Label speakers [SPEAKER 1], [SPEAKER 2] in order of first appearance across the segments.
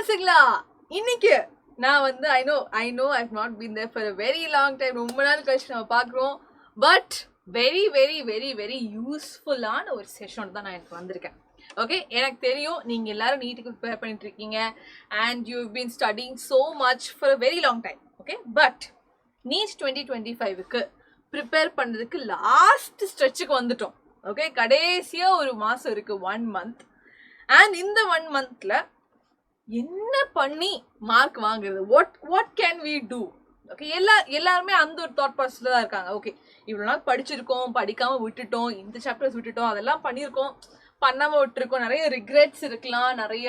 [SPEAKER 1] பசங்களா இன்னைக்கு நான் வந்து I know I've not been there for a very long time. ரொம்ப நாள் கழிச்சு நம்ம பார்க்குறோம். But very very very very யூஸ்ஃபுல்லான ஒரு செஷன் தான் நான் எனக்கு வந்திருக்கேன். ஓகே, எனக்கு தெரியும் நீங்கள் எல்லாரும் நீட்டுக்கு ப்ரிப்பேர் பண்ணிட்டு இருக்கீங்க and you been studying so much for a very long time. Okay, but NEET 2025க்கு ப்ரிப்பேர் பண்ணுறதுக்கு லாஸ்ட் ஸ்ட்ரெச்சுக்கு வந்துட்டோம். ஓகே, கடைசியாக ஒரு மாதம் இருக்குது, 1 month. அண்ட் இந்த 1 monthல என்ன பண்ணி மார்க் வாங்குறது, what can we do? Okay, எல்லாருமே அந்த ஒரு தாட் ப்ராசஸ்ல தான் இருக்காங்க. ஓகே, இவ்வளோ நாள் படிச்சிருக்கோம், படிக்காம விட்டுட்டோம், இந்த சாப்டர்ஸ் விட்டுட்டோம், அதெல்லாம் பண்ணியிருக்கோம், பண்ணாம விட்டுருக்கோம், நிறைய ரிக்ரெட்ஸ் இருக்கலாம், நிறைய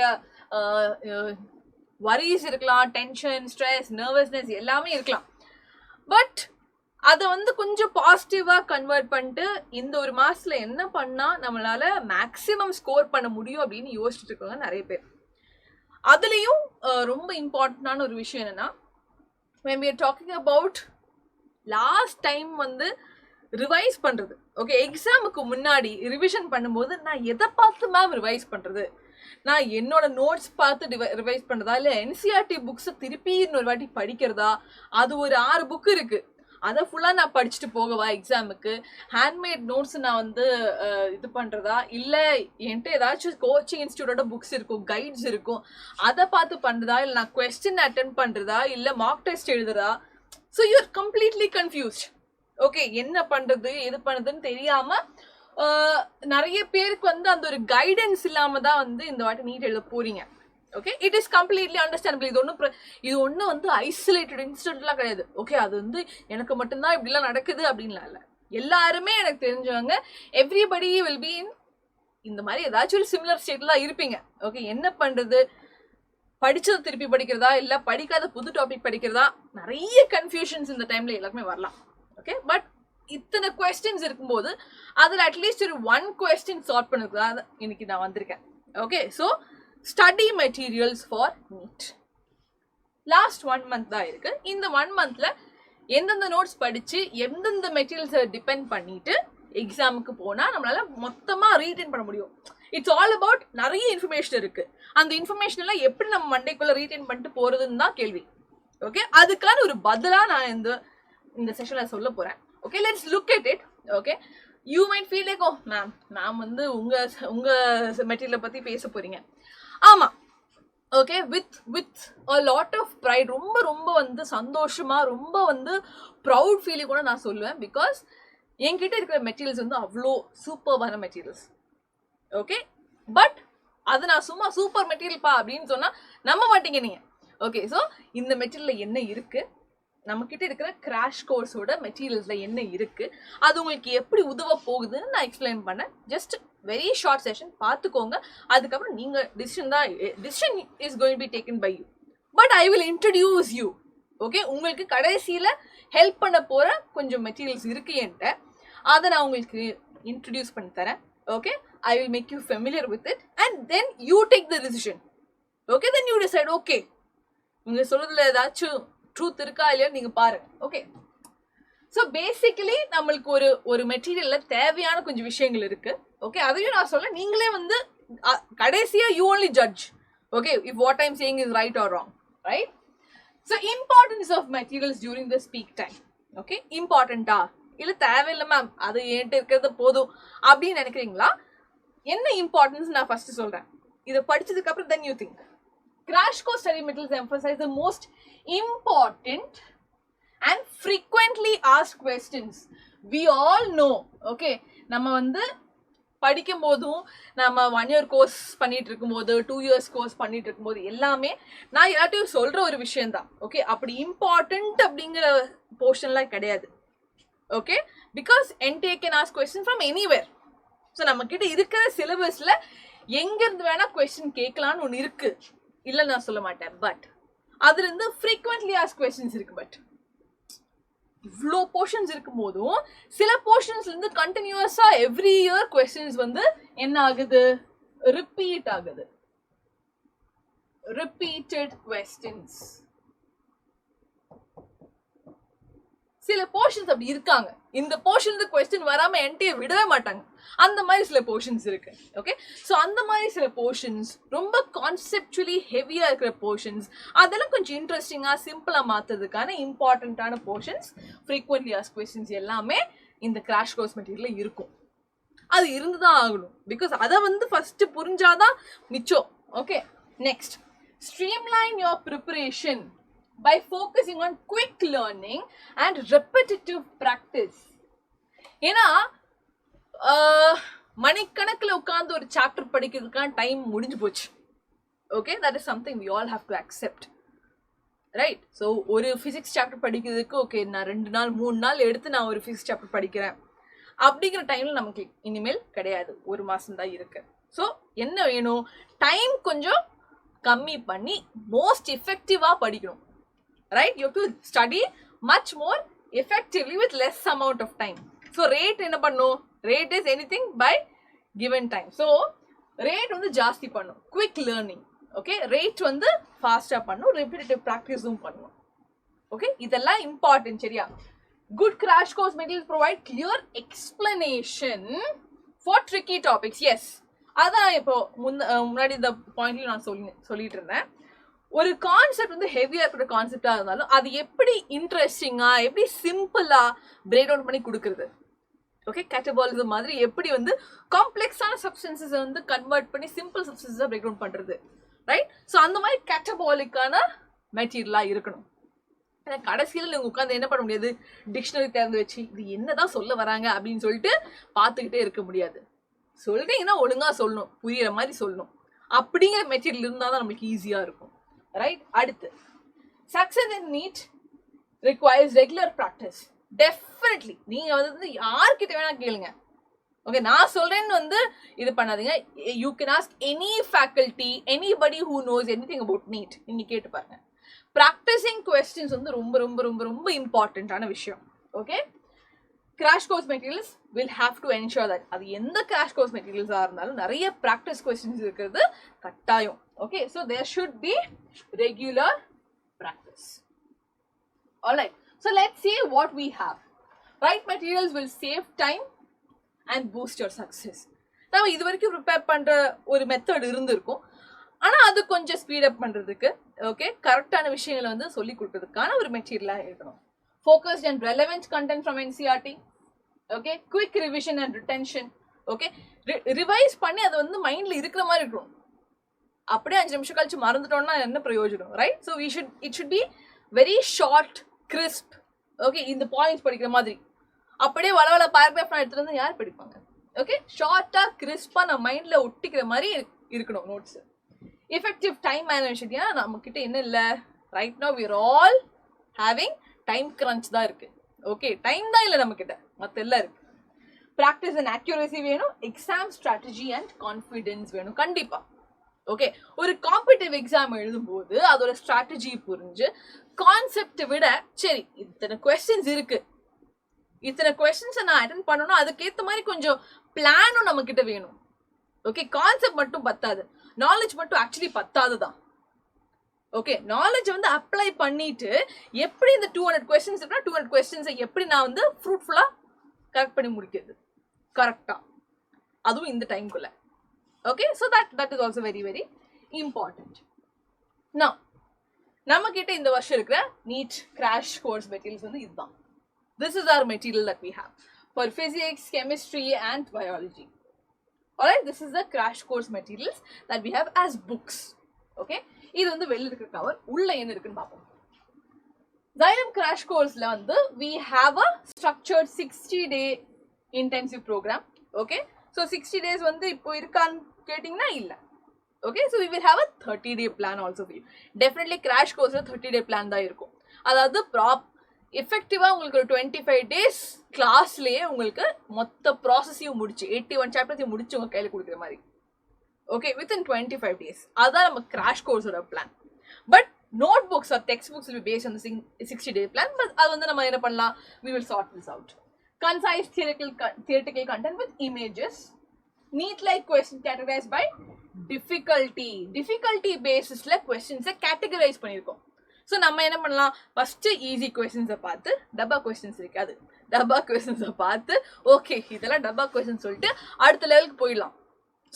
[SPEAKER 1] வரிஸ் இருக்கலாம், டென்ஷன், ஸ்ட்ரெஸ், நர்வஸ்னஸ் எல்லாமே இருக்கலாம். பட் அதை வந்து கொஞ்சம் பாசிட்டிவாக கன்வெர்ட் பண்ணிட்டு இந்த ஒரு மாதத்துல என்ன பண்ணால் நம்மளால மேக்ஸிமம் ஸ்கோர் பண்ண முடியும் அப்படின்னு யோசிச்சுட்டு இருக்காங்க நிறைய பேர். அதுலேயும் ரொம்ப இம்பார்ட்டண்டான ஒரு விஷயம் என்னன்னா, when we are talking about last time வந்து ரிவைஸ் பண்ணுறது. ஓகே, எக்ஸாமுக்கு முன்னாடி ரிவிஷன் பண்ணும்போது நான் எதை பார்த்து மேம் ரிவைஸ் பண்ணுறது, நான் என்னோட நோட்ஸ் பார்த்து ரிவைஸ் பண்ணுறதா, இல்லை என்சிஆர்டி புக்ஸை திருப்பி இன்னொரு வாட்டி படிக்கிறதா, அது ஒரு 6 புக்கு இருக்குது, அதை ஃபுல்லாக நான் படிச்சுட்டு போகவா எக்ஸாமுக்கு, ஹேண்ட்மேட் நோட்ஸ் நான் வந்து இது பண்ணுறதா, இல்லை என்கிட்ட ஏதாச்சும் கோச்சிங் இன்ஸ்டியூட்டோட புக்ஸ் இருக்கும், கைட்ஸ் இருக்கும், அதை பார்த்து பண்ணுறதா, இல்லை நான் கொஸ்டின் அட்டென்ட் பண்ணுறதா, இல்லை மார்க் டெஸ்ட் எழுதுறதா. So you are completely confused. Okay, என்ன பண்ணுறது எது பண்ணுறதுன்னு தெரியாமல் நிறைய பேருக்கு வந்து அந்த ஒரு கைடன்ஸ் இல்லாமல் தான் வந்து இந்த வாட்டி நீட் எழுத போகிறீங்க. Okay, it is completely understandable. இது ஒன்றும் வந்து ஐசோலேட்டட் இன்சிடென்ட்லாம் கிடையாது. ஓகே, அது வந்து எனக்கு மட்டும்தான் இப்படிலாம் நடக்குது அப்படின்லாம் இல்லை. எல்லாருமே எனக்கு தெரிஞ்சவங்க, எவ்ரிபடி வில் பி இந்த மாதிரி ஏதாச்சும் ஒரு சிமிலர் ஸ்டேட்லாம் இருப்பீங்க. ஓகே, என்ன பண்ணுறது, படித்ததை திருப்பி படிக்கிறதா, இல்லை படிக்காத புது டாபிக் படிக்கிறதா, நிறைய கன்ஃபியூஷன்ஸ் இந்த டைமில் எல்லாருமே வரலாம். ஓகே, பட் இத்தனை கொஸ்டின்ஸ் இருக்கும்போது அதில் அட்லீஸ்ட் ஒரு 1 question சார்ட் பண்ணுறதா இன்னைக்கு நான் வந்திருக்கேன். Okay, so study materials for NEET last 1 month தான் இருக்குது. இந்த 1 monthல எந்தெந்த நோட்ஸ் படித்து எந்தெந்த மெட்டீரியல்ஸை டிபெண்ட் பண்ணிட்டு எக்ஸாமுக்கு போனால் நம்மளால மொத்தமாக ரீட்டைன் பண்ண முடியும். இட்ஸ் ஆல் அபவுட் நிறைய இன்ஃபர்மேஷன் இருக்குது. அந்த இன்ஃபர்மேஷன் எல்லாம் எப்படி நம்ம மண்டைக்குள்ளே ரீட்டைன் பண்ணிட்டு போகிறதுன்னு தான் கேள்வி. ஓகே, அதுக்கான ஒரு பதிலாக நான் இந்த செஷனில் சொல்ல போகிறேன். Okay, let's look at it. Okay, you might feel like, oh ma'am வந்து உங்கள் மெட்டீரியலை பற்றி பேச போகிறீங்க. ஆமாம், okay, with a lot of pride, ரொம்ப ரொம்ப வந்து சந்தோஷமாக, ரொம்ப வந்து ப்ரவுட் ஃபீலிங் கூட நான் சொல்லுவேன். பிகாஸ் என்கிட்ட இருக்கிற மெட்டீரியல்ஸ் வந்து அவ்வளோ சூப்பர்வான மெட்டீரியல்ஸ். ஓகே, பட் அது நான் சும்மா சூப்பர் மெட்டீரியல்ப்பா அப்படின்னு சொன்னால் நம்ப மாட்டீங்க நீங்கள். ஓகே, ஸோ இந்த மெட்டீரியலில் என்ன இருக்குது, நம்மக்கிட்ட இருக்கிற கிராஷ் கோர்ஸோட மெட்டீரியல்ஸில் என்ன இருக்குது, அது உங்களுக்கு எப்படி உதவ போகுதுன்னு நான் எக்ஸ்பிளைன் பண்ணேன். ஜஸ்ட் வெரி ஷார்ட் செஷன் பார்த்துக்கோங்க. அதுக்கப்புறம் நீங்கள் decision is going be taken by you. But I will introduce you. Okay, உங்களுக்கு கடைசியில் ஹெல்ப் பண்ண போகிற கொஞ்சம் மெட்டீரியல்ஸ் இருக்கு என்கிட்ட, அதை நான் உங்களுக்கு இன்ட்ரடியூஸ் பண்ணி தரேன். Okay, I will make you familiar with it and then you take the decision. Okay, then you decide. Okay, நீங்கள் சொல்கிறதுல ஏதாச்சும் ட்ரூத் இருக்கா இல்லையா நீங்கள் பாருங்க. ஓகே, ஸோ பேசிக்கலி நம்மளுக்கு ஒரு மெட்டீரியலில் தேவையான கொஞ்சம் விஷயங்கள் இருக்குது. ஓகே, அதையும் நான் சொல்ல, நீங்களே வந்து கடைசியாக you only judge. Okay, if what I'm saying is right or wrong, right? So importance of materials during the speak time. Okay, இம்பார்ட்டண்ட்டா இல்லை தேவையில்லை மேம் அது என்கிட்ட இருக்கிறது போதும் அப்படின்னு நினைக்கிறீங்களா? என்ன இம்பார்ட்டன்ஸ் நான் ஃபர்ஸ்ட் சொல்கிறேன். இதை படிச்சதுக்கப்புறம் then you think. Crash course study materials emphasize the most important and frequently asked questions. We all know. Okay, நம்ம வந்து படிக்கும் போதும், நம்ம 1 year கோர்ஸ் பண்ணிட்டு இருக்கும்போது, 2 years கோர்ஸ் பண்ணிட்டு இருக்கும்போது எல்லாமே நான் எல்லாத்தையும் சொல்ற ஒரு விஷயம்தான். ஓகே, அப்படி இம்பார்ட்டன்ட் அப்படிங்கிற போர்ஷன்லாம் கிடையாது. Okay, because NTA can ask question from anywhere. So நம்ம கிட்ட இருக்கிற சிலபஸ்ல எங்கிருந்து வேணா கொஸ்டின் கேட்கலான்னு ஒன்று இருக்கு, இல்லை நான் சொல்ல மாட்டேன். பட் அதுல இருந்து ஃப்ரீக்வெண்ட்லி ஆஸ்க் கொஸ்டின்ஸ் இருக்கு. பட் இவ்வளோ போர்ஷன்ஸ் இருக்கும் போதும் சில போர்ஷன்ஸ்ல இருந்து கண்டினியூஸா எவ்ரி இயர் கொஸ்டின்ஸ் வந்து என்ன ஆகுது, ரிப்பீட் ஆகுது. Repeated questions. சில போர்ஷன்ஸ் அப்படி இருக்காங்க, இந்த போர்ஷன் கொஸ்டின் வராம என்கிட்ட விடவே மாட்டாங்க, அந்த மாதிரி சில போர்ஷன்ஸ் இருக்கு. ஓகே, ஸோ அந்த மாதிரி சில போர்ஷன்ஸ் ரொம்ப கான்செப்டுவலி ஹெவியா இருக்கிற போர்ஷன்ஸ், அதெல்லாம் கொஞ்சம் இன்ட்ரெஸ்டிங்கா சிம்பிளா மாத்துறதுக்கான இம்பார்ட்டன்டான போர்ஷன்ஸ், ஃப்ரீக்வென்ட்லி ஆஸ்க்ட் கொஸ்டின்ஸ் எல்லாமே இந்த கிராஷ் கோர்ஸ் மெட்டீரியல்ல இருக்கும். அது இருந்துதான் ஆகணும், பிகாஸ் அதை வந்து ஃபர்ஸ்ட் புரிஞ்சாதான் மிச்சம். Okay, next, streamline your preparation by focusing on quick learning and repetitive practice. ஏன்னா மணிக்கணக்கில் உட்கார்ந்து ஒரு சாப்டர் படிக்கிறதுக்கான டைம் முடிஞ்சு போச்சு. Okay, that is something we all have to accept, right? So ஒரு ஃபிசிக்ஸ் சாப்டர் படிக்கிறதுக்கு ஓகே நான் 2 நாள் 3 நாள் எடுத்து நான் ஒரு ஃபிசிக்ஸ் சாப்டர் படிக்கிறேன் அப்படிங்கிற டைம்ல நமக்கு இனிமேல் கிடையாது, 1 மாசம் தான் இருக்கு. ஸோ என்ன வேணும், டைம் கொஞ்சம் கம்மி பண்ணி மோஸ்ட் எஃபெக்டிவா படிக்கணும், right? You have to study much more effectively with less amount of time. So rate என்ன பண்ணும், rate is anything by given time. So rate வந்து ஜாஸ்தி பண்ணும், குவிக் லேர்னிங். ஓகே, ரேட் வந்து ஃபாஸ்டா பண்ணும், ரெப்பிட்டேட்டிவ் ப்ராக்டிஸும் பண்ணும். ஓகே, இதெல்லாம் இம்பார்ட்டன்ட், சரியா? Good crash course materials provide clear explanation for tricky topics. Yes, அதான் இப்போ முன்னாடி இந்த பாயிண்ட்ல நான் சொல்லிட்டு இருந்தேன். ஒரு கான்செப்ட் வந்து ஹெவியா இருக்கிற கான்செப்டா இருந்தாலும் அது எப்படி இன்ட்ரெஸ்டிங்கா, எப்படி சிம்பிளா பிரேக் டவுன் பண்ணி கொடுக்குறது. ஓகே, கேட்டபாலிசம் மாதிரி எப்படி வந்து காம்ப்ளெக்ஸான சப்ஸ்டன்சஸ் வந்து கன்வெர்ட் பண்ணி சிம்பிள் சப்ஸ்டன்ஸா பிரேக் டவுன் பண்றது, ரைட்? ஸோ அந்த மாதிரி கேட்டபாலிக்கான மெட்டீரியலா இருக்கணும். கடைசியில் நீங்க உட்காந்து என்ன பண்ண முடியாது, டிக்ஷனரி திறந்து வச்சு இது என்னதான் சொல்ல வராங்க அப்படின்னு சொல்லிட்டு பார்த்துக்கிட்டே இருக்க முடியாது. சொல்றீங்கன்னா ஒழுங்கா சொல்லணும், புரியுற மாதிரி சொல்லணும். அப்படிங்கிற மெட்டீரியல் இருந்தால் தான் நம்மளுக்கு ஈஸியா இருக்கும், ரைட்? அடுத்து, சக்சஸ் இன் NEET requires regular practice. Definitely நீங்க வந்து யார்கிட்ட வேணா கேளுங்க. ஓகே, நான் சொல்றேன்னு வந்து இது பண்ணாதீங்க. You can ask any faculty, anybody who knows anything about NEET, நீங்க கேட்டு பாருங்க. ப்ராக்டிசிங் கொஸ்டின்ஸ் வந்து ரொம்ப ரொம்ப ரொம்ப ரொம்ப இம்பார்ட்டன்டான விஷயம். Okay, crash course materials will have to ensure that அது எந்த கிராஷ் கோர்ஸ் மெட்டீரியல்ஸாக இருந்தாலும் நிறைய ப்ராக்டிஸ் கொஸ்டின்ஸ் இருக்கிறது கட்டாயம். Okay, so there should be regular practice. Alright, so let's see what we have. Right materials will save time and boost your success. நம்ம இது வரைக்கும் prepare பண்ற ஒரு மெத்தட் இருந்திருக்கும், ஆனா அது கொஞ்சம் ஸ்பீட் அப் பண்றதுக்கு ஓகே கரெக்டான விஷயங்களை வந்து சொல்லி கொடுக்கிறதுக்கான ஒரு மெட்டீரியலா இருக்கணும். Focused and relevant content from NCERT. Okay, quick revision and retention. Okay, revise பண்ணி அது வந்து மைண்ட்ல இருக்கிற மாதிரி இருக்கணும். அப்படியே 5 நிமிஷம் கழிச்சு மறந்துட்டோம்னா என்ன பிரயோஜனம், right? So it should be very short, crisp. Okay, இந்த பாயிண்ட்ஸ் படிக்கிற மாதிரி அப்படியே வளவள பேராகிராஃப் எடுத்துட்டு வந்து யார் படிப்பாங்க? ஓகே, ஷார்ட்டா கிறிஸ்பா நம்ம மைண்ட்ல ஒட்டிக்கிற மாதிரி இருக்கணும் நோட்ஸ். Effective time management. ஏன்னா நம்ம கிட்ட என்ன இல்லை, right now we are all having time crunch தான் இருக்கு. ஓகே, டைம் தான் இல்லை நம்ம கிட்ட, மற்ற எல்லாம் இருக்கு. ப்ராக்டிஸ் அண்ட் அக்யூரசி வேணும், எக்ஸாம் ஸ்ட்ராட்டஜி அண்ட் கான்ஃபிடென்ஸ் வேணும் கண்டிப்பா. ஓகே, ஒரு காம்படிட்டிவ் எக்ஸாம் எழுதும் போது அதோட ஸ்ட்ராட்டஜி புரிஞ்சு கான்செப்டை விட சரி இத்தனை கொஸ்டின்ஸ் இருக்கு, இத்தனை கொஸ்டின்ஸை நான் அட்டென்ட் பண்ணணும், அதுக்கேற்ற மாதிரி கொஞ்சம் பிளானும் நம்ம கிட்ட வேணும். ஓகே, கான்செப்ட் மட்டும் பத்தாது, நாலேஜ் மட்டும் ஆக்சுவலி பத்தாது தான். ஓகே, நாலேஜ் வந்து அப்ளை பண்ணிட்டு எப்படி இந்த 200 கொஸ்டின்ஸ் இருக்குன்னா 200 கொஸ்டின்ஸை எப்படி நான் வந்து ஃப்ரூட்ஃபுல்லா கரெக்ட் பண்ணி முடிக்கிறது கரெக்டா, அதுவும் இந்த டைம்குள்ள. Okay, so that is also very very important. நான் நம்ம கிட்ட இந்த வருஷம் இருக்கிற நீட் கிராஷ் கோர்ஸ் மெட்டீரியல்ஸ் வந்து இதுதான். This is our material that we have for physics, chemistry and biology. Alright, this is the crash course materials that we have as books. Okay, இது வந்து வெளிய இருக்கிற கவர், உள்ள என்ன இருக்குன்னு பாப்போம். Xylem crash courseல வந்து we have a structured 60-day intensive program. Okay, so 60 days வந்து இப்போ இருக்கான்னு கேட்டிங்கன்னா இல்ல. Okay, so we will have a 30-day plan also for you. Definitely crash courseல 30-day plan தான் இருக்கும். அதாவது எஃபெக்டிவா உங்களுக்கு ஒரு 25 days கிளாஸ்லயே உங்களுக்கு மொத்த ப்ராசஸையும் முடிச்சு 81 சாப்டர்ஸையும் முடிச்சு உங்க கையில கொடுக்குற மாதிரி. Okay, within 25 days. அதான் நம்ம கிராஷ் கோர்ஸோட plan. But note books or text books will be based on the 60-day plan. பட் அது வந்து நம்ம என்ன பண்ணலாம், we will sort this out. Concise theoretical content with images. Neat like question categorized by difficulty basisல questions categorize பண்ணிருக்கோம். So நம்ம என்ன பண்ணலாம், ஃபர்ஸ்ட் ஈஸி கொஸ்டின்ஸை பார்த்து டப்பா கொஸ்டின்ஸ் இருக்காது, டப்பா கொஸ்டின்ஸை பார்த்து ஓகே இதெல்லாம் டப்பா கொஸ்டின் சொல்லிட்டு அடுத்த லெவலுக்கு போயிடலாம்.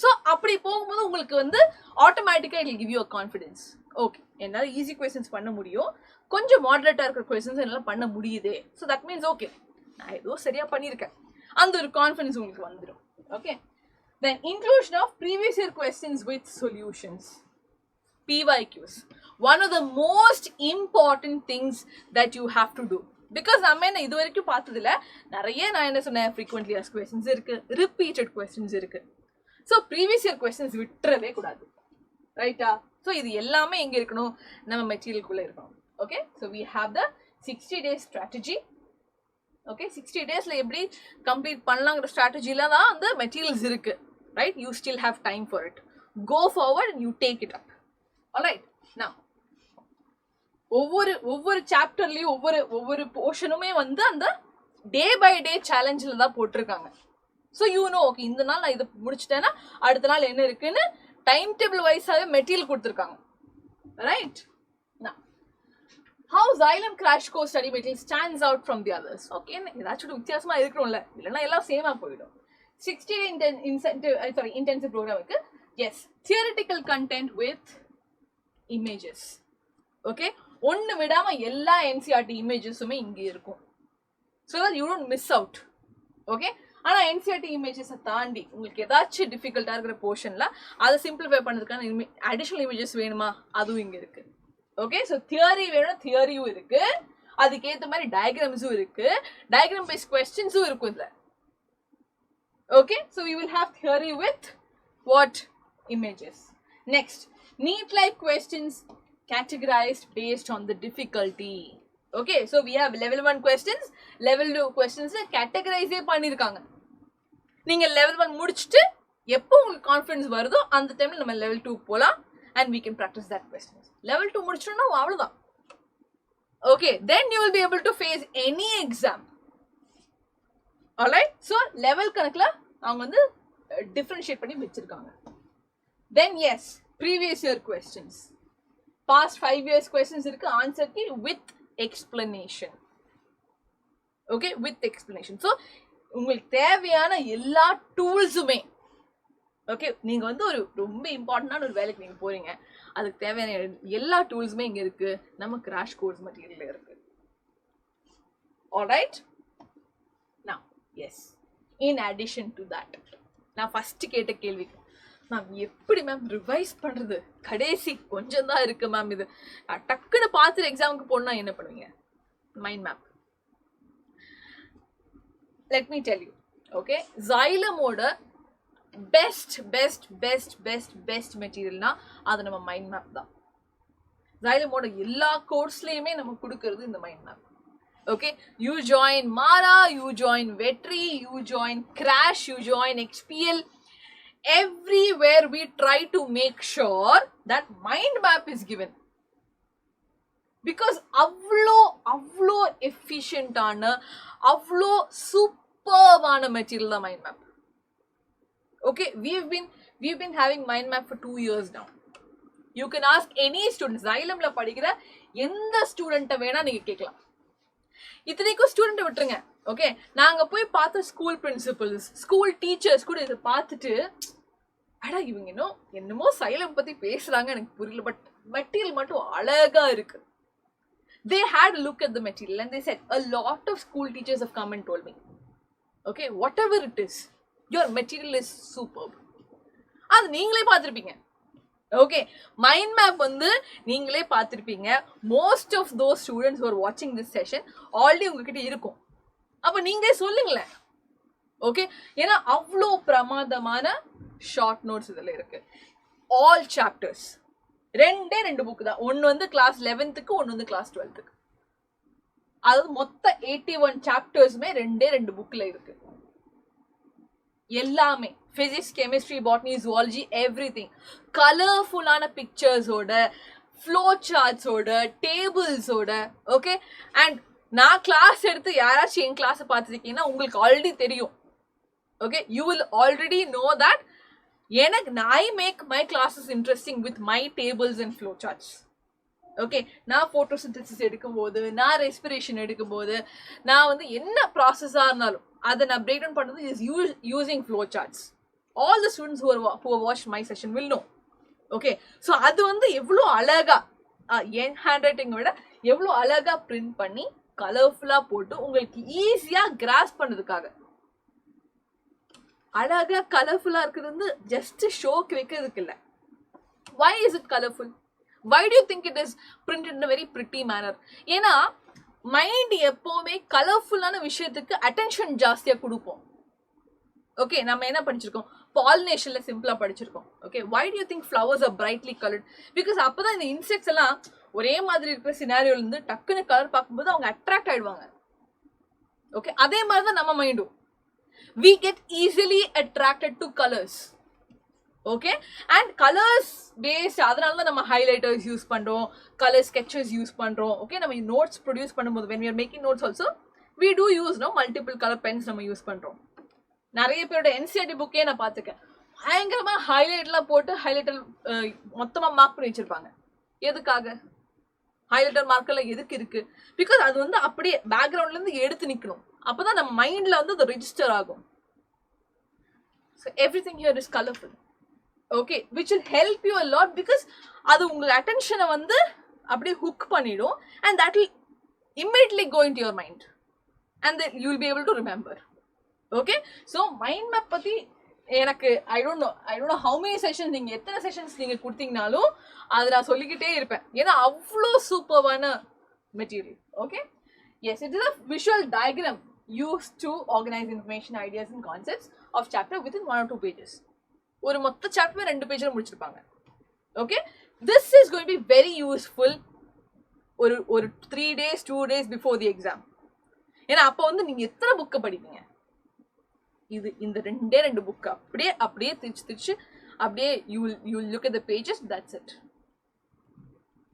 [SPEAKER 1] ஸோ அப்படி போகும்போது உங்களுக்கு வந்து ஆட்டோமேட்டிக்காக it will give you a confidence. Okay என்னால் ஈஸி கொஸ்டின்ஸ் பண்ண முடியும், கொஞ்சம் மாடரேட்டாக இருக்கிற கொஸ்டின்ஸ் என்னால் பண்ண முடியுதே. ஸோ தட் மீன்ஸ் ஓகே நான் ஏதோ சரியாக பண்ணியிருக்கேன், அந்த ஒரு கான்ஃபிடென்ஸ் உங்களுக்கு வந்துடும். Okay, then inclusion of previous year questions with solutions, PYQs, one of the most important things that you have to do. Because நம்ம என்ன இது வரைக்கும் பார்த்ததுல நிறைய நான் என்ன சொன்னேன், frequently asked questions இருக்கு, repeated questions இருக்கு. ஸோ ப்ரீவியஸ் இயர் கொஸ்டின்ஸ் விட்டுறவே கூடாது, ரைட்டா? ஸோ இது எல்லாமே எங்கே இருக்கணும், நம்ம மெட்டீரியலுக்குள்ளே இருக்கணும். Okay, so we have the 60 days strategy. Okay, 60 daysல எப்படி கம்ப்ளீட் பண்ணலாங்கிற ஸ்ட்ராட்டஜில தான் அந்த மெட்டீரியல்ஸ் இருக்கு, right? You still have time for it. Go forward and you take it up. Alright, நான் ஒவ்வொரு சாப்டர்லயும் ஒவ்வொரு போர்ஷனுமே வந்து அந்த டே பை டே சேலஞ்சில் தான் போட்டிருக்காங்க. ஸோ யூ நோ ஓகே இந்த நாள் நான் இதை முடிச்சிட்டேன்னா அடுத்த நாள் என்ன இருக்குன்னு டைம் டேபிள் வைஸாகவே மெட்டீரியல் கொடுத்துருக்காங்க, right? How Xylem Crash Course Study Material stands out from the others. Okay, ஏதாச்சும் வித்தியாசமா இருக்கணும்ல, இல்லைன்னா எல்லாம் சேமா போயிடும். 60 intensive program இருக்கு. Yes, theoretical content with images. Okay, ஒன்னு விடாம எல்லா NCERT imagesுமே இங்க இருக்கும், so that you don't miss out. Okay, ஆனா NCERT images தாண்டி உங்களுக்கு ஏதாச்சும் டிஃபிகல்ட்டா இருக்கிற போர்ஷன்ல அதை சிம்பிளிஃபை பண்ணதுக்கான அடிஷனல் இமேஜஸ் வேணுமா, அதுவும் இங்க இருக்கு. ஓகே, ஸோ தியரி வேணும், தியரியும் இருக்கு, அதுக்கேற்ற மாதிரி டயக்ராம்ஸும் இருக்கு, டயக்ராம் பேஸ்ட் கொஸ்டின்ஸும் இருக்கும் இதுல. Okay, so we will have theory with what images. Next, NEET like questions categorized based on the difficulty. Okay, so we have level 1 questions, level 2 questions categorize பண்ணிருக்காங்க. நீங்க level 1 முடிச்சிட்டு எப்போ உங்களுக்கு கான்ஃபிடன்ஸ் வருதோ அந்த டைம்ல நம்ம level 2 போலாம் and we can practice that questions. Level 2 முடிச்சிட்டோம்னா அவ்வளவுதான். Okay, then you will be able to face any exam. Alright, so level கணக்குல அவங்க வந்து differentiate பண்ணி வச்சிருக்காங்க. Then yes, previous year questions, past 5 years questions இருக்கு, answer key with explanation. Okay, with explanation. So உங்களுக்கு தேவையான எல்லா டூல்ஸுமே, ஓகே, நீங்க வந்து ஒரு ரொம்ப இம்பார்ட்டன்டான ஒரு வேலைக்கு நீங்க போறீங்க, அதுக்கு தேவையான எல்லா டூல்ஸுமே இங்க இருக்கு, நம்ம கிராஷ் கோர்ஸ் மெட்டீரியல்ல இருக்கு. Alright, now yes, in addition to that, நான் ஃபர்ஸ்ட் கேட்ட கேள்விக்கு மேம் எப்படி மேம் ரிவைஸ் பண்றது, கடைசி கொஞ்சம் தான் இருக்கு மேம், இது டக்குன்னு பார்த்துட்டு எக்ஸாமுக்கு போனா என்ன பண்ணுவீங்க? Mind map. Let me tell you. Okay, Xylemோட பெஸ்ட் மெட்டீரியல்னா அது நம்ம மைண்ட் மேப் தான். Xylemோட எல்லா கோர்ஸ்லயுமே நம்ம கொடுக்கறது இந்த mind map. Okay, you join Mara, you join Vetri, you join Crash, you join XPL. Everywhere we try to make sure that mind map is given. Because avlo efficient ana, avlo superb ana material the mind map. Okay, we've been having mind map for 2 years now. You can ask any student, Xylem la padikira எந்த ஸ்டூடெண்ட்டை வேணா நீங்க கேட்கலாம். இத்தனைக்கும் student விட்டுருங்க. Okay, நாங்க போய் பார்த்த school principles, school teachers கூட இதை பார்த்துட்டு அடா இவங்க என்னமோ Xylem பத்தி பேசுறாங்க எனக்கு புரியல, பட் மெட்டீரியல் மட்டும் அழகா இருக்கு. They had a look at the material and they said a lot of school teachers have come and told me, okay, whatever it is, your material is superb. அது நீங்களே பார்த்திருப்பீங்க. ஓகே, மைண்ட் மேப் வந்து நீங்களே பார்த்திருப்பீங்க. Most of those students who are watching this session already உங்ககிட்ட இருக்கும். அப்ப நீங்களே சொல்லுங்களேன். ஓகே, ஏன்னா அவ்வளோ பிரமாதமான ஷார்ட் நோட்ஸ் இதுல இருக்கு. ஆல் சாப்டர்ஸ், ரெண்டு புக் தான். ஒன்னு வந்து கிளாஸ் 11க்கு, ஒன்னு வந்து கிளாஸ் 12க்கு. அதாவது மொத்த 81 சாப்டர்ஸுமே ரெண்டு புக்ல இருக்கு. எல்லாமே physics, chemistry, botany, zoology, everything. Colorful-ஆன pictures-ஓட, flow charts-ஓட, tables-ஓட, okay? And நான் கிளாஸ் எடுத்து யாராச்சும் என் கிளாஸை பார்த்துருக்கீங்கன்னா உங்களுக்கு ஆல்ரெடி தெரியும். Okay, you will already know that I make my classes interesting with my tables and flow charts. Okay, நான் ஃபோட்டோசிந்தசிஸ் எடுக்கும்போது, நான் ரெஸ்பிரேஷன் எடுக்கும்போது, நான் வந்து என்ன ப்ராசஸாக இருந்தாலும் அதை நான் பிரேக் டவுன் பண்ணுறது is using flow charts. All the students who watched my session will know. Okay, so அது வந்து எவ்வளோ அழகா என் ஹேண்ட் ரைட்டிங்கை விட எவ்வளோ அழகா பிரிண்ட் பண்ணி கலர்ஃபுல்லாக போட்டு உங்களுக்கு ஈஸியாக கிராஸ் பண்ணதுக்காக. அழகா கலர்ஃபுல்லாக இருக்கிறது வந்து ஜஸ்ட் ஷோக்கு வைக்கிறதுக்கு இல்லை. why is it colorful? why do you think it is printed in a very pretty manner? ஏன்னா மைண்ட் எப்பவுமே கலர்ஃபுல்லான விஷயத்துக்கு அட்டென்ஷன் ஜாஸ்தியாக கொடுப்போம். ஓகே, நம்ம என்ன படிச்சிருக்கோம், பாலினேஷன்ல சிம்பிளா படிச்சிருக்கோம். Okay, why do you think flowers are brightly colored? because அப்பதான் இந்த இன்செக்ட்ஸ் எல்லாம் ஒரே மாதிரி இருக்கிற சினாரியோல இருந்து டக்குன்னு கலர் பார்க்கும்போது அவங்க அட்ராக்ட் ஆயிடுவாங்க. ஓகே, அதே மாதிரி தான் நம்ம மைண்டும். we get easily attracted to colors. Okay, and colours based அதனால தான் நம்ம ஹைலைட்டர்ஸ் யூஸ் பண்றோம், கலர் ஸ்கெச்சஸ் யூஸ் பண்றோம். ஓகே, நம்ம நோட்ஸ் ப்ரொடியூஸ் பண்ணும்போது when we are making notes also we do use multiple color pens நம்ம யூஸ் பண்றோம். நிறைய பேரோட என்சிஆர்டி புக்கே நான் பார்த்துக்கேன், பயங்கரமா ஹைலைட்லாம் போட்டு ஹைலைட்டர் மொத்தமா மார்க் பண்ணி வச்சிருப்பாங்க. எதுக்காக ஹைலைட்டர் மார்க்கெல்லாம் எதுக்கு இருக்கு? பிகாஸ் அது வந்து அப்படியே பேக்ரவுண்ட்ல இருந்து எடுத்து நிக்கணும், அப்பதான் நம்ம மைண்ட்ல வந்து அது ரெஜிஸ்டர் ஆகும். So everything here is colorful. Okay, which will help you a lot because அது உங்க அட்டென்ஷனை வந்து அப்படியே ஹுக் பண்ணிடும் and that will immediately go into your mind and then you will be able to remember. Okay, so mind map பத்தி எனக்கு I don't know how many sessions நீங்க எத்தனை sessions நீங்க கொடுத்தீங்கனாலும் அதை நான் சொல்லிக்கிட்டே இருப்பேன். ஏன்னா அவ்வளோ சூப்பர்வான material. Okay, yes, it is a visual diagram used to organize information, ideas and concepts of chapter within 1 or 2 pages. ஒரு மொத்த சாப்டர் 2 பேஜ்ல முடிச்சிருப்பாங்க. Okay, this is going to be very useful ஒரு 3 days 2 days before the exam. ஏன்னா அப்போ வந்து நீங்க எத்தனை புக்கை படிப்பீங்க? இது இந்த 2 புக் அப்படியே திரிச்சு அப்படியே you will look at the pages, that's it.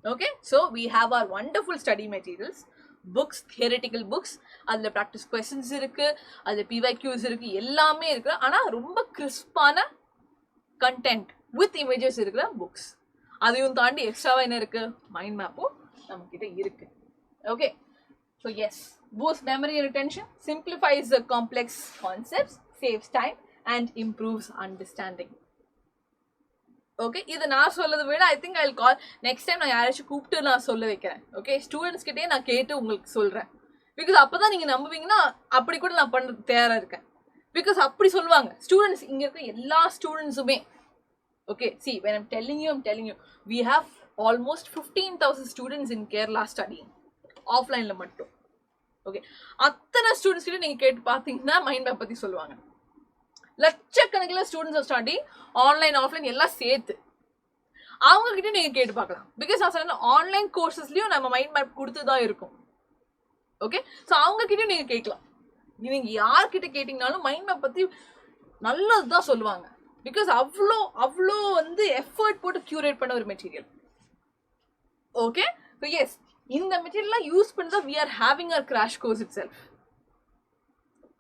[SPEAKER 1] Okay, so we have our wonderful study materials, books, theoretical books, அதுல practice questions இருக்கு, அதுல PYQs இருக்கு, எல்லாமே இருக்கு. ஆனா ரொம்ப கிறிஸ்பான content with images இருக்கிற books. அதையும் தாண்டி எக்ஸ்ட்ராவா என்ன இருக்கு, மைண்ட் மேப்பும் நம்ம கிட்ட இருக்கு. Okay, so yes, boosts memory and retention, simplifies the complex concepts, saves time and improves understanding. Okay, இது நான் சொல்லதை விட I think I will call next time நான் யாராச்சும் கூப்பிட்டு நான் சொல்ல வைக்கிறேன். ஓகே, ஸ்டூடெண்ட்ஸ் கிட்டே நான் கேட்டு உங்களுக்கு சொல்றேன். பிகாஸ் அப்பதான் நீங்க நம்புவீங்கன்னா அப்படி கூட நான் பண்றது தயாரா இருக்கேன். பிகாஸ் அப்படி சொல்லுவாங்க ஸ்டூடெண்ட்ஸ், இங்க இருக்க எல்லா ஸ்டூடெண்ட்ஸுமே. Okay, see when I'm telling you we have almost 15,000 students in Kerala studying ஆஃப்லைன்ல மட்டும். ஓகே, அத்தனை ஸ்டூடெண்ட்ஸ் கிட்ட நீங்க கேட்டு பார்த்தீங்கன்னா மைண்ட் மேப் பத்தி சொல்லுவாங்க. லட்சக்கணக்கில் ஸ்டூடெண்ட்ஸ் ஸ்டடி ஆன்லைன் ஆஃப்லைன் எல்லாம் சேர்த்து அவங்க கிட்ட நீங்க கேட்டு பார்க்கலாம். பிகாஸ் நான் சொன்ன ஆன்லைன் கோர்சஸ்லயும் நம்ம மைண்ட் மேப் கொடுத்து தான் இருக்கும். ஓகே, ஸோ அவங்க கிட்ட நீங்க கேட்கலாம். நீங்க யார்கிட்ட கேட்டீங்கனாலும் மைண்ட் மேப் பத்தி நல்லதுதான் சொல்லுவாங்க. பிகாஸ் அவ்வளோ வந்து எஃபர்ட் போட்டு கியூரேட் பண்ண ஒரு மெட்டீரியல். ஓகே, ஸோ எஸ், இந்த மெட்டீரியல்லாம் யூஸ் பண்ணி தான் we are having our crash course itself.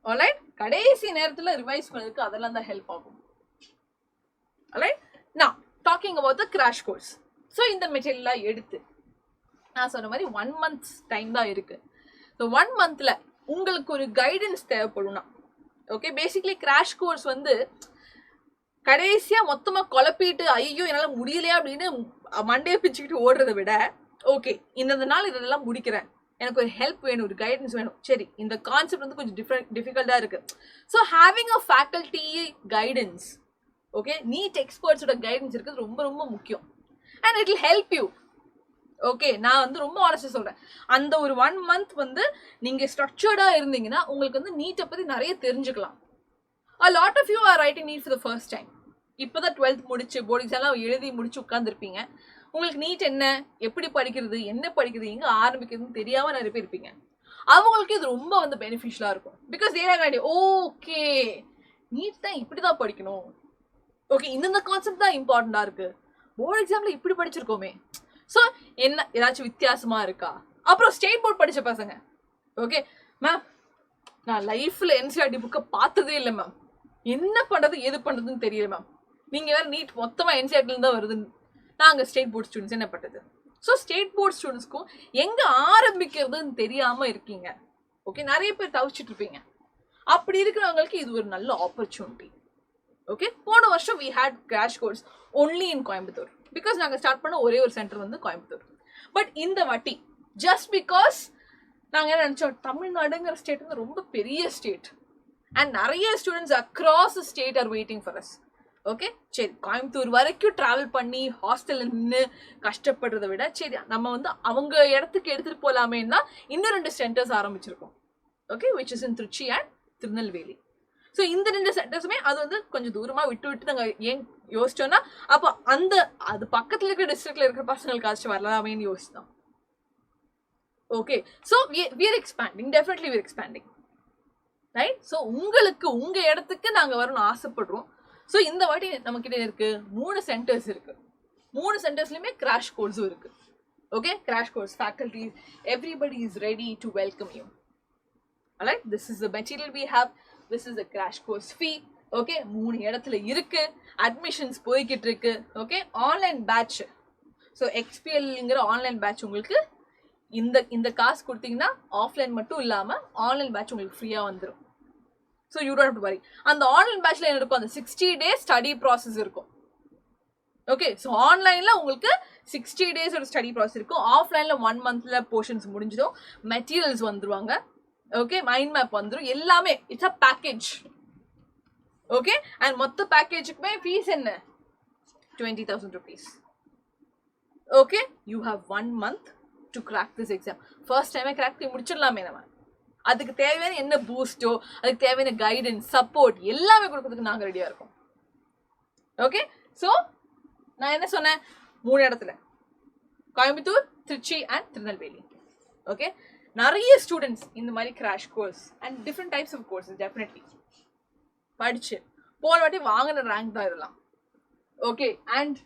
[SPEAKER 1] alright, கடைசி நேரத்தில் ரிவைஸ் பண்ணதுக்கு அதெல்லாம் தான் ஹெல்ப் ஆகும். alright, now talking about the crash course. So இந்த மெட்டீரியல்லாம் எடுத்து நான் சொன்ன மாதிரி 1 month டைம் தான் இருக்கு. ஸோ 1 monthல உங்களுக்கு ஒரு கைடன்ஸ் தேவைப்படும்னா, ஓகே, பேசிக்லி கிராஷ் கோர்ஸ் வந்து கடைசியா மொத்தமா குழப்பிட்டு ஐயோ என்னால முடியலையா அப்படின்னு மண்டையை பிச்சுக்கிட்டு ஓடுறதை விட, ஓகே இந்த நாள் இதெல்லாம் முடிக்கிறேன், எனக்கு ஒரு ஹெல்ப் வேணும், ஒரு கைடன்ஸ் வேணும், சரி இந்த கான்செப்ட் வந்து கொஞ்சம் டிஃபிகல்ட்டா இருக்கு. So having a faculty guidance, okay, NEET எக்ஸ்பர்ட்ஸோட கைடன்ஸ் இருக்கிறது ரொம்ப ரொம்ப முக்கியம். And it will help you. Okay, நான் வந்து ரொம்ப ஆனஸ்டா சொல்றேன், அந்த ஒரு 1 month வந்து நீங்க ஸ்ட்ரக்சர்டா இருந்தீங்கன்னா உங்களுக்கு வந்து நீட்டை பத்தி நிறைய தெரிஞ்சுக்கலாம். A lot of you are writing NEET for the first time. இப்போதான் 12th முடிச்சு போர்டு எக்ஸாம்லாம் எழுதி முடிச்சு உட்காந்துருப்பீங்க. உங்களுக்கு நீட் என்ன, எப்படி படிக்கிறது, என்ன படிக்கிறது, எங்க ஆரம்பிக்கிறதுன்னு தெரியாம நிறைய பேர் இருப்பீங்க. அவங்களுக்கு இது ரொம்ப வந்து பெனிஃபிஷியலா இருக்கும். பிகாஸ் ஓகே நீட் தான் இப்படிதான் படிக்கணும், ஓகே இந்தந்த கான்செப்ட் தான் இம்பார்ட்டண்டா இருக்கு, போர்டு எக்ஸாம்ல இப்படி படிச்சிருக்கோமே, ஸோ என்ன ஏதாச்சும் வித்தியாசமா இருக்கா. அப்புறம் ஸ்டேட் போர்ட் படிச்ச பசங்க, ஓகே மேம் நான் லைஃப்ல என்சிஆர்டி புக்கை பார்த்ததே இல்லை மேம், என்ன பண்றது எது பண்றதுன்னு தெரியல மேம், நீங்க வேற நீட் மொத்தமா என்சிஆர்டில தான் வருதுன்னு. நாங்க ஸ்டேட் போர்ட் ஸ்டூடெண்ட்ஸ் என்ன பண்றது, ஸோ ஸ்டேட் போர்ட் ஸ்டூடெண்ட்ஸ்க்கும் எங்கே ஆரம்பிக்கிறதுன்னு தெரியாமல் இருக்கீங்க. ஓகே, நிறைய பேர் தவிச்சிட்டு இருப்பீங்க. அப்படி இருக்கிறவங்களுக்கு இது ஒரு நல்ல ஆப்பர்ச்சுனிட்டி. ஓகே, போன வருஷம் we had crash course only in Coimbatore, because நாங்கள் ஸ்டார்ட் பண்ண ஒரே ஒரு சென்டர் வந்து கோயம்புத்தூர். பட் இந்த வாட்டி ஜஸ்ட் பிகாஸ் நாங்கள் என்ன நினச்சோம், தமிழ்நாடுங்கிற ஸ்டேட் வந்து ரொம்ப பெரிய ஸ்டேட் அண்ட் நிறைய students across state are waiting for us. Okay, சரி கோயம்புத்தூர் வரைக்கும் ட்ராவல் பண்ணி ஹாஸ்டல்ல நின்று கஷ்டப்படுறதை விட சரி நம்ம வந்து அவங்க இடத்துக்கு எடுத்துகிட்டு போகலாமேன்னா இன்னும் 2 சென்டர்ஸ் ஆரம்பிச்சிருக்கோம். Okay, which is in Trichy and Tirunelveli. So இந்த 2 சென்டர்ஸுமே அது வந்து கொஞ்சம் தூரமாக விட்டு நாங்கள் ஏன் யோசிச்சோன்னா, அப்போ அது பக்கத்தில் இருக்கிற டிஸ்ட்ரிக்ட்ல இருக்கிற பசங்களுக்காச்சும் வரலாமேன்னு யோசிச்சோம். Okay, so we are expanding, definitely we are expanding, right? So உங்களுக்கு உங்கள் இடத்துக்கு நாங்கள் வரணும்னு ஆசைப்படுறோம். ஸோ இந்த வாட்டி நம்மக்கிட்ட இருக்கு 3 சென்டர்ஸ் இருக்கு. 3 சென்டர்ஸ்லையுமே கிராஷ் கோர்ஸும் இருக்கு. Okay, crash course faculties, everybody is ready to welcome you. alright, this is the material we have, this is the crash course fee. Okay, 3 இடத்துல இருக்கு, அட்மிஷன்ஸ் போய்கிட்டு இருக்கு. ஓகே, ஆன்லைன் பேட்ச், ஸோ XPLங்கிற online batch உங்களுக்கு இந்த காசு கொடுத்தீங்கன்னா offline மட்டும் இல்லாமல் ஆன்லைன் பேட்ச் உங்களுக்கு ஃப்ரீயாக வந்துடும். So you don't have to worry. அந்த ஆன்லைன் பேட்ச்ல என்ன இருக்கும், அந்த 60 days ஸ்டடி ப்ராசஸ் இருக்கும். ஓகே, ஸோ ஆன்லைனில் உங்களுக்கு 60 days ஒரு ஸ்டடி ப்ராசஸ் இருக்கும். ஆஃப்லைனில் 1 monthல போர்ஷன்ஸ் முடிஞ்சிடும், மெட்டீரியல்ஸ் வந்துருவாங்க. ஓகே, மைண்ட் மேப் வந்துடும், எல்லாமே it's a package. Okay, and மொத்த பேக்கேஜுக்குமே ஃபீஸ் என்ன, 20,000 rupees. Okay, you have 1 month to crack this exam. First டைமே கிராக் பண்ணி முடிச்சிடலாமே நம்ம. அதுக்கு தேவையான என்ன பூஸ்டோ, அதுக்கு தேவையான கைடன்ஸ், சப்போர்ட் எல்லாமே கொடுக்கறதுக்கு நாங்கள் ரெடியாக இருக்கோம். ஓகே, ஸோ நான் என்ன சொன்னேன், 3 இடத்துல கோயம்புத்தூர், திருச்சி அண்ட் திருநெல்வேலி. ஓகே, நிறைய ஸ்டூடெண்ட்ஸ் இந்த மாதிரி crash course and different types of courses definitely படிச்சு போன வாட்டி வாங்கின ரேங்க் தான் இதெல்லாம். ஓகே, அண்ட்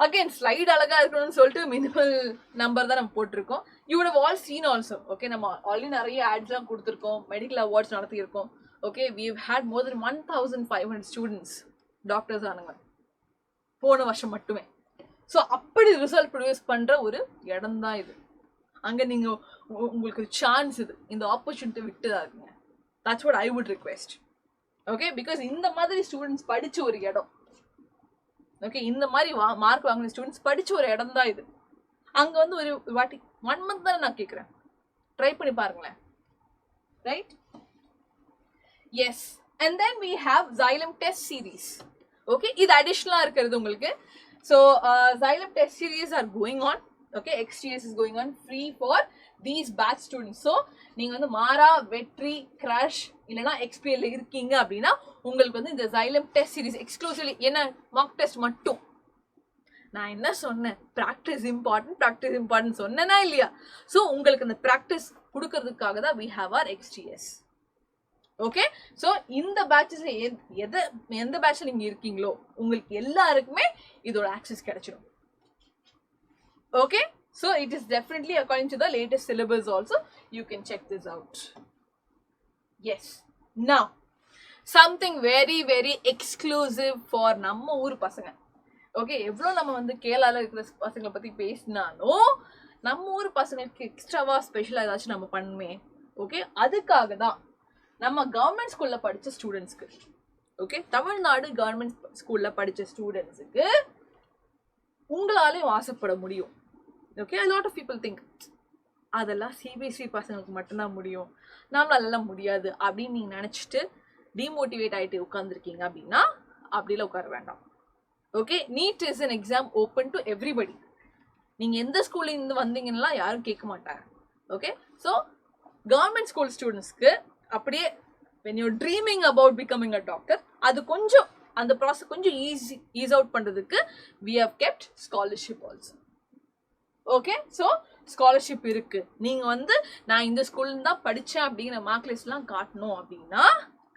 [SPEAKER 1] அகைன் ஸ்லைட் அழகா இருக்கணும்னு சொல்லிட்டு மினிமல் நம்பர் தான் நம்ம போட்டிருக்கோம். You would have all seen also. Okay, நம்ம ஆல்ரெடி நிறைய ஆட்ஸ்லாம் கொடுத்துருக்கோம், மெடிக்கல் அவார்ட்ஸ் நடத்தியிருக்கோம். Okay, we have had more than 1,500 students doctors ஆனாங்க போன வருஷம் மட்டுமே. ஸோ அப்படி ரிசல்ட் ப்ரொடியூஸ் பண்ணுற ஒரு இடம் தான் இது. அங்கே நீங்கள் உங்களுக்கு ஒரு சான்ஸ், இது இந்த ஆப்பர்ச்சுனிட்டி விட்டுதாருங்க. That's what I would request. Okay, because இந்த மாதிரி ஸ்டூடெண்ட்ஸ் படித்த ஒரு இடம். ஓகே, இந்த மாதிரி மார்க் வாங்கின ஸ்டூடெண்ட்ஸ் படித்த ஒரு இடம் தான் இது. அங்கே வந்து ஒரு வாட்டி 1 month தானே நான் கேட்குறேன், ட்ரை பண்ணி பாருங்களேன். Right? Yes, and then we have Xylem test series. Okay, இது அடிஷ்னலாக இருக்கிறது உங்களுக்கு. So Xylem test series are going on. Okay, XTS is going on free for these batch students. So நீங்கள் வந்து மாரா, வெற்றி, கிராஷ் இல்லைனா XPL இருக்கீங்க அப்படின்னா உங்களுக்கு வந்து இந்த Xylem டெஸ்ட் சீரீஸ் எக்ஸ்க்ளூசிவ்லி என்ன மார்க் டெஸ்ட் மட்டும். நான் என்ன சொன்னேன், ப்ராக்டிஸ் இம்பார்ட்டன்ட் சொன்னேனா இல்லையா? ஸோ உங்களுக்கு அந்த ப்ராக்டிஸ் கொடுக்கறதுக்காக தான் we have our XTS. Okay, so இந்த பேட்சஸ் எந்த பேட்ச்ல நீங்கள் இருக்கீங்களோ உங்களுக்கு எல்லாருக்குமே இதோட ஆக்சஸ் கிடைச்சிடும். Okay, so it is definitely according to the latest syllabus also. You can check this out. Yes. Now, something very very exclusive for நம்ம ஊர் பசங்க. ஓகே, எவ்வளோ நம்ம வந்து கேரளாவில் இருக்கிற பசங்களை பற்றி பேசினாலும் நம்ம ஊர் பசங்களுக்கு எக்ஸ்ட்ராவாக ஸ்பெஷலாக ஏதாச்சும் நம்ம பண்ணுமே. ஓகே, அதுக்காக தான் நம்ம கவர்மெண்ட் ஸ்கூலில் படித்த ஸ்டூடெண்ட்ஸ்க்கு, ஓகே, தமிழ்நாடு கவர்மெண்ட் ஸ்கூலில் படித்த ஸ்டூடெண்ட்ஸுக்கு உங்களாலேயும் ஆசைப்பட முடியும். Okay, a lot of people think அதெல்லாம் CBSE பசங்களுக்கு மட்டும்தான் முடியும், நம்மளாலலாம் முடியாது அப்படின்னு நீங்கள் நினச்சிட்டு டிமோட்டிவேட் ஆகிட்டு உட்காந்துருக்கீங்க அப்படின்னா அப்படிலாம் உட்கார வேண்டாம். Okay, need is an exam open to everybody. நீங்கள் எந்த ஸ்கூல்ல இருந்து வந்தீங்கன்னா யாரும் கேட்க மாட்டாங்க. ஓகே, ஸோ கவர்மெண்ட் ஸ்கூல் ஸ்டூடெண்ட்ஸ்க்கு அப்படியே when you're dreaming about becoming a doctor, அது கொஞ்சம் அந்த ப்ராசஸ் கொஞ்சம் ஈஸ் அவுட் பண்ணுறதுக்கு we have kept scholarship also. Okay, so scholarship இருக்கு. நீங்கள் வந்து நான் இந்த ஸ்கூல்ல தான் படித்தேன் அப்படிங்கிற மார்க் லிஸ்ட்லாம்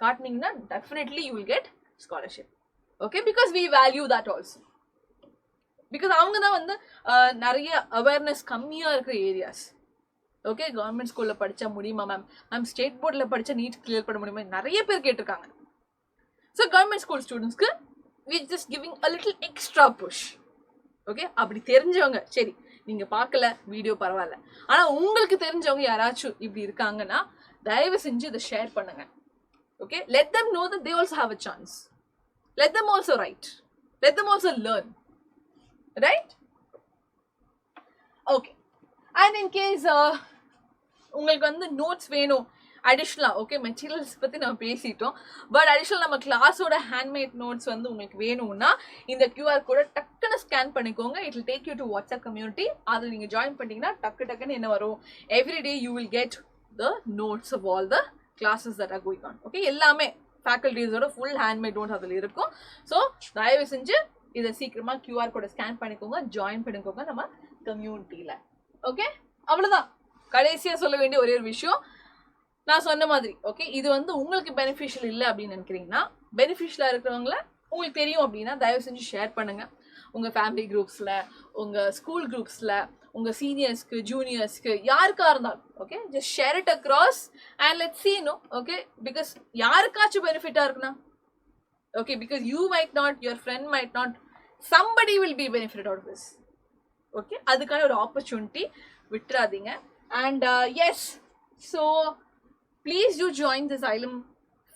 [SPEAKER 1] காட்டினீங்கன்னா definitely you will get scholarship. Okay, because we value that also. Because அவங்க தான் வந்து நிறைய அவேர்னஸ் கம்மியாக இருக்கிற ஏரியாஸ். ஓகே, கவர்மெண்ட் ஸ்கூலில் படித்தா முடியுமா மேம் ஸ்டேட் போர்டில் படித்தா நீட் கிளியர் பண்ண முடியுமா நிறைய பேர் கேட்டிருக்காங்க. ஸோ கவர்மெண்ட் ஸ்கூல் ஸ்டூடெண்ட்ஸ்க்கு we just giving a little extra push. Okay, அப்படி தெரிஞ்சவங்க சரி நீங்க பார்க்கல வீடியோ பரவாயில்ல. ஆனா உங்களுக்கு தெரிஞ்சவங்க யாராச்சும் இப்படி இருக்காங்கன்னா தயவு செஞ்சு இதை ஷேர் பண்ணுங்க. Okay, let them know that they also have a chance. Let them also write. Let them also learn. Right? Okay. And in case உங்களுக்கு வந்து நோட்ஸ் வேணும் அடிஷ்னலா, ஓகே மெட்டீரியல்ஸ் பற்றி நம்ம பேசிட்டோம், பட் அடிஷ்னல் நம்ம கிளாஸோட ஹேண்ட்மேட் நோட்ஸ் வந்து உங்களுக்கு வேணும்னா இந்த QR கோடை டக்குன்னு ஸ்கேன் பண்ணிக்கோங்க. It will take you to WhatsApp community. அதில் நீங்கள் ஜாயின் பண்ணிட்டீங்கன்னா டக்குன்னு என்ன வரும், everyday you will get the notes of all the classes that are going on. Okay, எல்லாமே ஃபேக்கல்டிஸோட ஃபுல் ஹேண்ட்மேட் நோட்ஸ் அதில் இருக்கும். ஸோ தயவு செஞ்சு இதை சீக்கிரமா QR கோடை ஸ்கேன் பண்ணிக்கோங்க, ஜாயின் பண்ணிக்கோங்க நம்ம கம்யூனிட்டியில். ஓகே, அவ்வளோதான் கடைசியாக சொல்ல வேண்டிய ஒரே ஒரு விஷயம். நான் சொன்ன மாதிரி ஓகே, இது வந்து உங்களுக்கு பெனிஃபிஷியல் இல்லை அப்படின்னு நினைக்கிறீங்கன்னா, பெனிஃபிஷியலாக இருக்கிறவங்கள உங்களுக்கு தெரியும் அப்படின்னா தயவு செஞ்சு ஷேர் பண்ணுங்க. உங்கள் ஃபேமிலி குரூப்ஸில், உங்கள் ஸ்கூல் குரூப்ஸில், உங்கள் சீனியர்ஸ்க்கு, ஜூனியர்ஸ்க்கு, யாருக்காக இருந்தாலும் okay, just share it across and let's see. No okay, because யாருக்காச்சும் பெனிஃபிட்டாக இருக்குன்னா okay, because you might not, your friend might not, somebody will be benefited out of this. Okay, அதுக்கான ஒரு ஆப்பர்ச்சுனிட்டி விட்டுறாதீங்க. And yes, so please do join this Xylem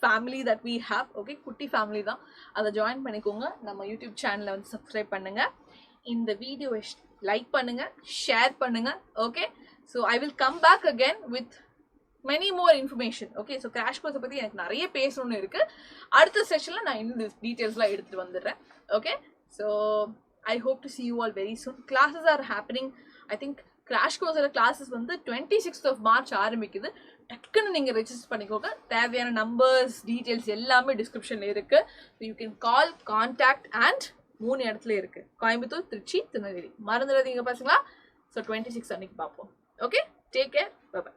[SPEAKER 1] family that we have. Okay, குட்டி family தான், அதை join பண்ணிக்கோங்க. நம்ம YouTube சேனலை வந்து சப்ஸ்கிரைப் பண்ணுங்க, இந்த வீடியோவை லைக் பண்ணுங்க, ஷேர் பண்ணுங்க. Okay, so I will come back again with many more information. Okay, so crash கோர்ஸை பற்றி எனக்கு நிறைய பேசணும்னு இருக்குது. அடுத்த செஷனில் நான் இன்னும் டீட்டெயில்ஸ்லாம் எடுத்துகிட்டு வந்துடுறேன். Okay, so I hope to see you all very soon. Classes are happening. I think crash கோர்ஸோட கிளாஸஸ் வந்து 26th of March ஆரம்பிக்குது. டக்குன்னு நீங்கள் ரெஜிஸ்டர் பண்ணிக்கோங்க. தேவையான நம்பர்ஸ், டீட்டெயில்ஸ் எல்லாமே டிஸ்கிரிப்ஷனில் இருக்குது. So you can call, contact and 3 இடத்துல இருக்குது, கோயம்புத்தூர், திருச்சி, திருநெல்வேலி. மறந்துடாதீங்க பசங்களா. ஸோ 26 அன்னைக்கு பார்ப்போம். Okay, take care, bye by.